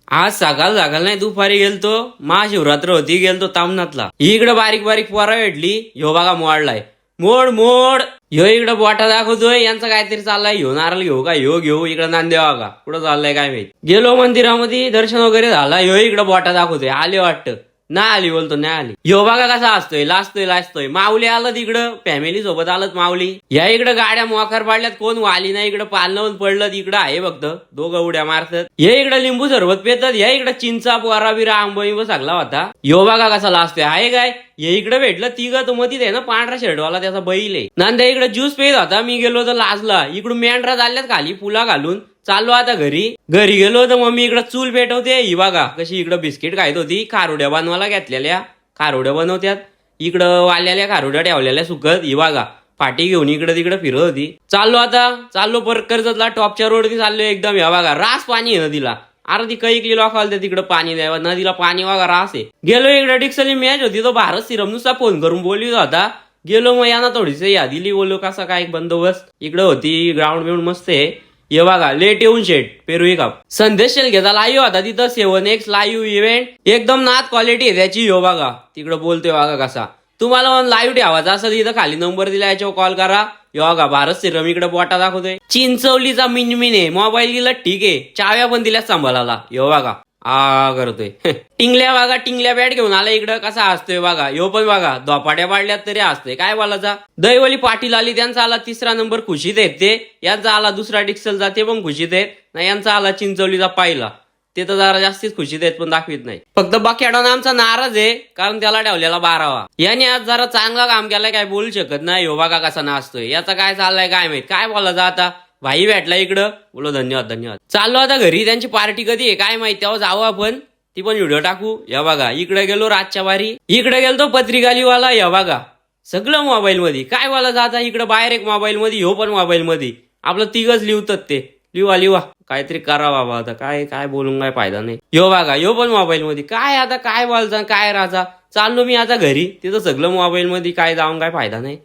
आज सकाळ नाही दुपारी गेलतो महाशिवरात्र होती गेलतो तामनातला. इकडे बारीक बारीक पोरा भेटली. ह्यो बघा मोडलाय. मोड मोड. ह्यो इकडे बोटा दाखवतोय. यांचं काहीतरी चाललंय. ह्यो नारळ घेऊ का ह्यो घेऊ. इकडे नांदेवा का कुठं चाललंय काय माहित. गेलो मंदिरामध्ये दर्शन वगैरे झाला. ह्यो इकडे बोटा दाखवतोय. आले वाटतं ना आली बोलतो नाही आली. ह्यो बघा कसा असतोय लाजतोय माऊली आलं तिकडं फॅमिली सोबत आलत माऊली. या इकडे गाड्या मोकार पाडल्यात कोण वाली नाही. इकडे पालनवून पडलं इकडं आहे फक्त दोघं उड्या मारतात. हे इकडे लिंबू सरबत पेतात. या इकडे चिंचा पोरा बिरा आंबो सगळा होता. ह्यो बघा कसा लाजतोय आहे काय. हे इकडे भेटलं तिघं तो मधीच आहे ना पांढरा शर्टवाला त्याचा बैल आहे. नांद्या इकडे ज्यूस पेत होता. मी गेलो तर लाजला. इकडून मेंढरा चालल्यात खाली पुला घालून. चाललो आता घरी गेलो तर मम्मी इकडे चूल पेटवते. ही बघा कशी इकडे बिस्किट खायत होती. खारुड्या बनवायला घेतलेल्या खारुड्या बनवत्यात. इकडं वाल्याल्या खारुड्या ठेवलेल्या सुकत. ही बघा फाटी घेऊन इकडे तिकडे फिरत होती. चाललो परत कर्जतला टॉपच्या रोडनी चाललो एकदम. या बघा रास पाणी आहे नदीला. अरे ती कैकली लोकांना तिकडे पाणी द्यावं नदीला पाणी बघा रास आहे. गेलो इकडे डिक्सली मॅच होती तो भारत सिरम नुसता फोन करून बोलली होता. गेलो मग यांना थोडीशी यादीली बोललो कसा काय बंदोबस्त इकडे होती. ग्राउंड बिऊंड मस्त आहे. ये बघा लेट येऊन शेट पेरू कप संदेश शेलकेचा लाईव्ह होता तिथं 7X लाईव्ह इव्हेंट एकदम नाथ क्वालिटी आहे त्याची. यो बघा तिकडे बोलतोय बघा कसा. तुम्हाला लाईव्ह ठेवायचा असं तिथं खाली नंबर दिला याच्यावर कॉल करा. यो बघा भारत सिरम इकडे बोटा दाखवतोय. चिंचवलीचा मिनमिन आहे मोबाईल दिला ठीक आहे. चाव्या पण दिल्या सांभाळाला. यो बघा करतोय टिंगल्या बघा टिंगल्या बॅट घेऊन आला इकडं कसा असतोय बघा. यो पण बघा धोपाट्या पाडल्यात तरी असतोय काय बोलायचा. दहीवली पाटील आली त्यांचा आला 3रा नंबर खुशीत आहेत ते. यांचा आला 2रा डिक्सलचा ते पण खुशीत आहेत ना. यांचा आला चिंचवलीचा पाहिला ते तर जरा जास्तीच खुशीत आहेत पण दाखवित नाही. फक्त बकेडॉन आमचा नाराज आहे कारण त्याला ठेवलेला 12वा. याने आज जरा चांगला काम केलाय काय बोलू शकत नाही. यो बघा कसा नाचतोय. याचा काय चाललाय काय माहित काय बोलायचं आता. भाई भेटला इकडं बोलो धन्यवाद. चाललो आता घरी. त्यांची पार्टी कधी आहे काय माहिती तेव्हा जाऊ आपण. ती पण व्हिडिओ टाकू. या बघा इकडे गेलो रातच्या वारी. इकडे गेलो पत्रिकालीवाला. या बघा सगळं मोबाईल मध्ये काय बोलायचं आता. इकडे बाहेर एक मोबाईल मध्ये ह्यो पण मोबाईल मध्ये. आपलं तिघच लिहतात ते. लिवा काहीतरी करा बाबा आता काय काय बोलून काय फायदा नाही. ह्यो बघा ह्यो पण मोबाईल मध्ये. काय आता काय बोलता काय राजा. चाललो मी आता घरी. तिथं सगळं मोबाईल मध्ये काय जाऊन काय फायदा नाही.